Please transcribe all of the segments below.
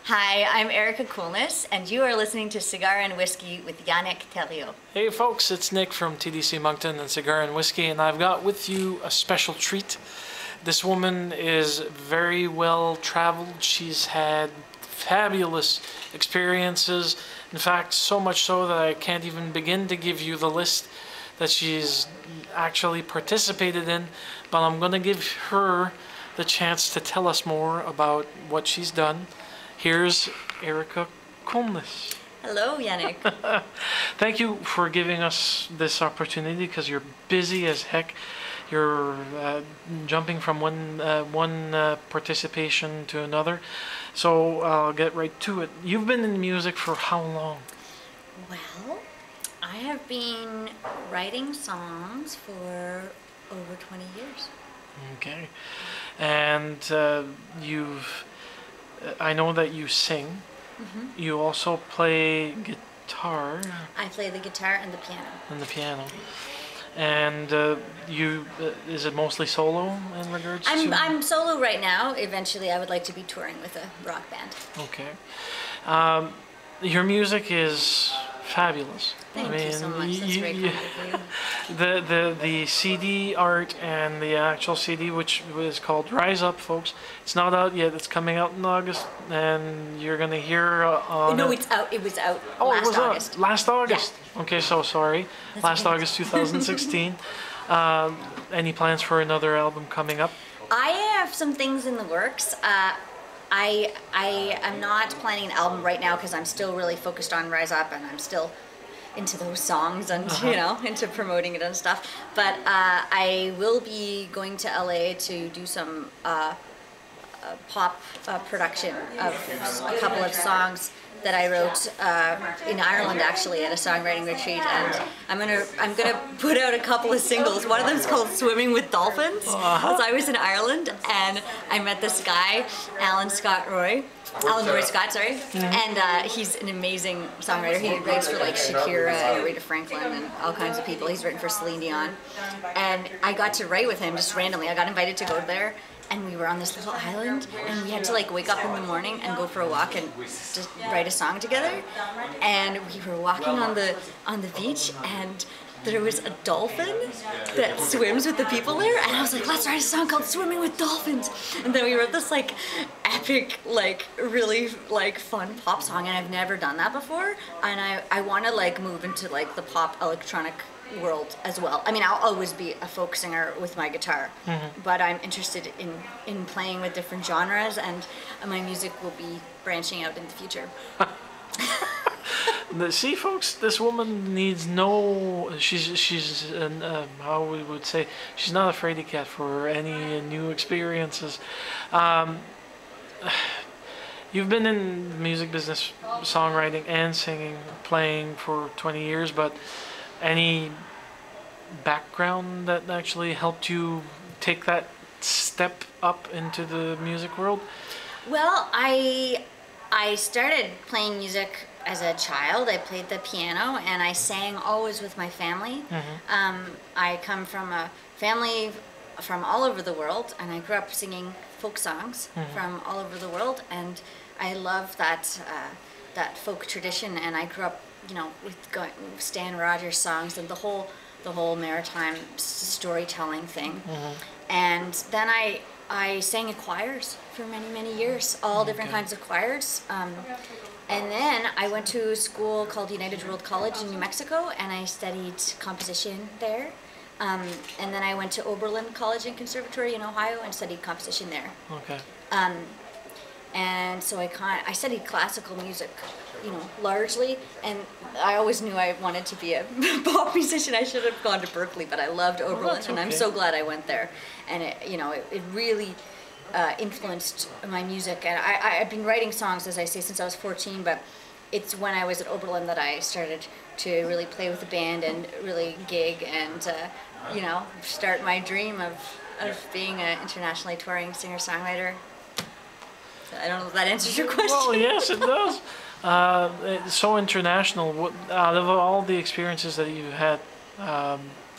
Hi, I'm Erika Kulnys, and you are listening to Cigar and Whiskey with Yannick Thériault. Hey folks, it's Nick from TDC Moncton and Cigar and Whiskey, and I've got with you a special treat. This woman is very well traveled. She's had fabulous experiences. In fact, so much so that I can't even begin to give you the list that she's actually participated in, but I'm going to give her the chance to tell us more about what she's done. Here's Erika Kulnys. Hello, Yannick. Thank you for giving us this opportunity because you're busy as heck. You're jumping from one participation to another. So I'll get right to it. You've been in music for how long? Well, I have been writing songs for over 20 years. Okay. And I know that you sing. Mm-hmm. You also play guitar. I play the guitar and the piano. And is it mostly solo in regards to? I'm solo right now. Eventually, I would like to be touring with a rock band. Okay. Your music is fabulous. Thank you so much. That's very kind of you. The CD art and the actual CD, which is called Rise Up, folks. It's not out yet. It's coming out in August, and you're gonna hear on. No, it's out. It was out August. Out last August. Yeah. Okay, so sorry. That's last okay. August 2016. Any plans for another album coming up? I have some things in the works. I am not planning an album right now because I'm still really focused on Rise Up, and I'm still into those songs and into promoting it and stuff. But I will be going to LA to do some pop production of a couple of songs that I wrote in Ireland, actually, at a songwriting retreat, and I'm gonna put out a couple of singles. One of them is called "Swimming with Dolphins." So I was in Ireland and I met this guy, Alan Roy Scott, sorry, mm-hmm. And he's an amazing songwriter. He writes for like Shakira and Aretha Franklin and all kinds of people. He's written for Celine Dion, and I got to write with him just randomly. I got invited to go there. And we were on this little island, and we had to like wake up in the morning and go for a walk and just write a song together. And we were walking on the beach, and there was a dolphin that swims with the people there. And I was like, let's write a song called "Swimming with Dolphins." And then we wrote this like epic, like really like fun pop song, and I've never done that before. And I want to like move into like the pop electronic world as well. I mean, I'll always be a folk singer with my guitar, mm-hmm. but I'm interested in playing with different genres, and my music will be branching out in the future. See, folks, this woman needs no. She's how we would say, she's not a fraidy cat for any new experiences. You've been in the music business, songwriting and singing, playing for 20 years, but any background that actually helped you take that step up into the music world? Well, I started playing music as a child. I played the piano and I sang always with my family. Mm-hmm. I come from a family from all over the world, and I grew up singing folk songs mm-hmm. from all over the world, and I love that folk tradition. And I grew up, with Stan Rogers songs and the whole maritime storytelling thing. Mm-hmm. And then I sang in choirs for many years, all different kinds of choirs. And then I went to a school called United World College in New Mexico, and I studied composition there. And then I went to Oberlin College and Conservatory in Ohio and studied composition there. Okay. And so I studied classical music, largely, and I always knew I wanted to be a pop musician. I should have gone to Berkeley, but I loved Oberlin, and I'm so glad I went there. And it really influenced my music. And I've been writing songs, as I say, since I was 14, but it's when I was at Oberlin that I started to really play with the band and really gig and, start my dream of being an internationally touring singer-songwriter. I don't know if that answers your question. Well, yes, it does. It's so international. Out of all the experiences that you've had,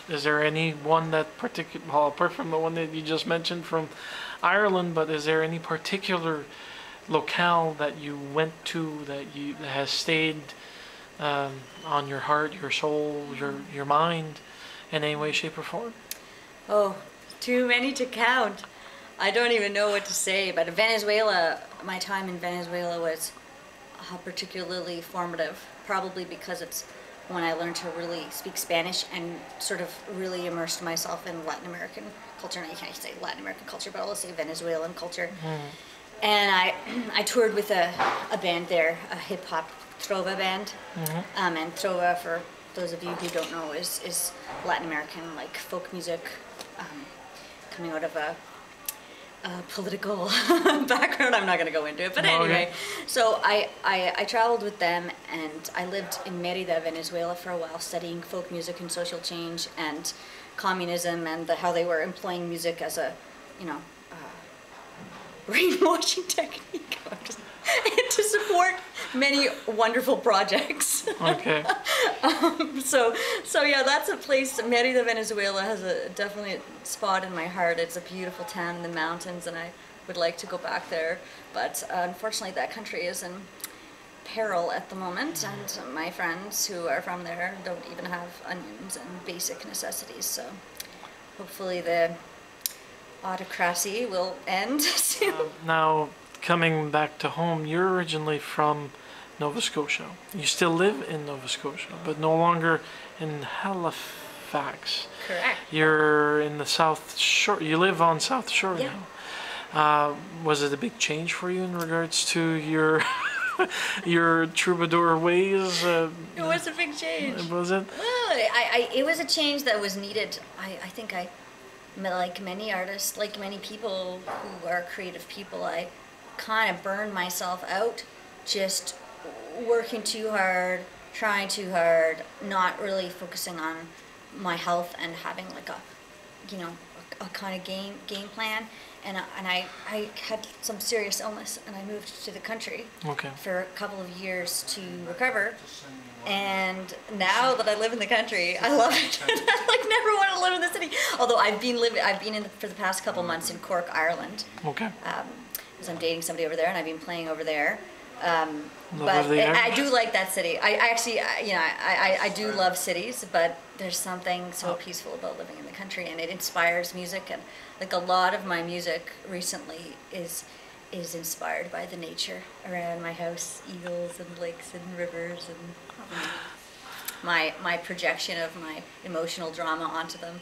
is there any one that apart from the one that you just mentioned from Ireland, but is there any particular locale that you went to that has stayed on your heart, your soul, your mind, in any way, shape, or form? Oh, too many to count. I don't even know what to say, but Venezuela, my time in Venezuela was particularly formative, probably because it's when I learned to really speak Spanish and sort of really immersed myself in Latin American culture. And I can't say Latin American culture, but I'll say Venezuelan culture. And I toured with a band there, a hip hop trova band. And trova, for those of you who don't know, is Latin American like folk music, coming out of a political background. I'm not going to go into it, but anyway. So I traveled with them, and I lived in Mérida, Venezuela for a while, studying folk music and social change and communism, and how they were employing music as a, brainwashing technique to support many wonderful projects. Okay. So yeah, that's a place. Mérida, Venezuela has a definitely spot in my heart. It's a beautiful town in the mountains, and I would like to go back there. But unfortunately, that country is in peril at the moment, and my friends who are from there don't even have onions and basic necessities. So hopefully the autocracy will end soon. Now, coming back to home, you're originally from Nova Scotia. You still live in Nova Scotia, but no longer in Halifax. Correct. You're in the South Shore. You live on South Shore Yeah. now. Was it a big change for you in regards to your your troubadour ways? It was a big change. Was it? Well, it was a change that was needed. I think like many artists, like many people who are creative people, I kind of burned myself out just working too hard, trying too hard, not really focusing on my health and having like a kind of game plan. And I had some serious illness, and I moved to the country for a couple of years to recover. And now that I live in the country, I love it. I like never want to live in the city. Although I've been in for the past couple months in Cork, Ireland. Okay. Because I'm dating somebody over there, and I've been playing over there. But I do like that city. I actually, I do love cities, but there's something so peaceful about living in the country, and it inspires music. And like a lot of my music recently is inspired by the nature around my house, eagles and lakes and rivers, and my projection of my emotional drama onto them.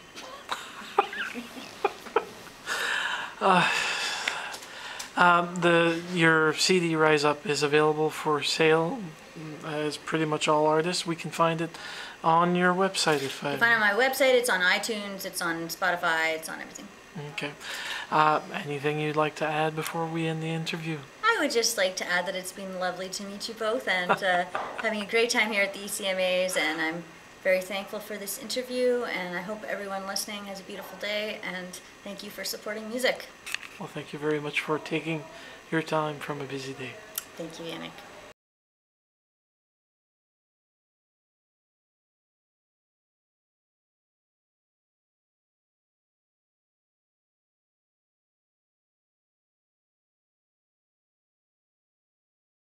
Your CD Rise Up is available for sale, as pretty much all artists. We can find it on your website. You can find it on my website. It's on iTunes. It's on Spotify. It's on everything. Okay. Anything you'd like to add before we end the interview? I would just like to add that it's been lovely to meet you both, and having a great time here at the ECMAs, and I'm very thankful for this interview, and I hope everyone listening has a beautiful day, and thank you for supporting music. Well, thank you very much for taking your time from a busy day. Thank you, Yannick.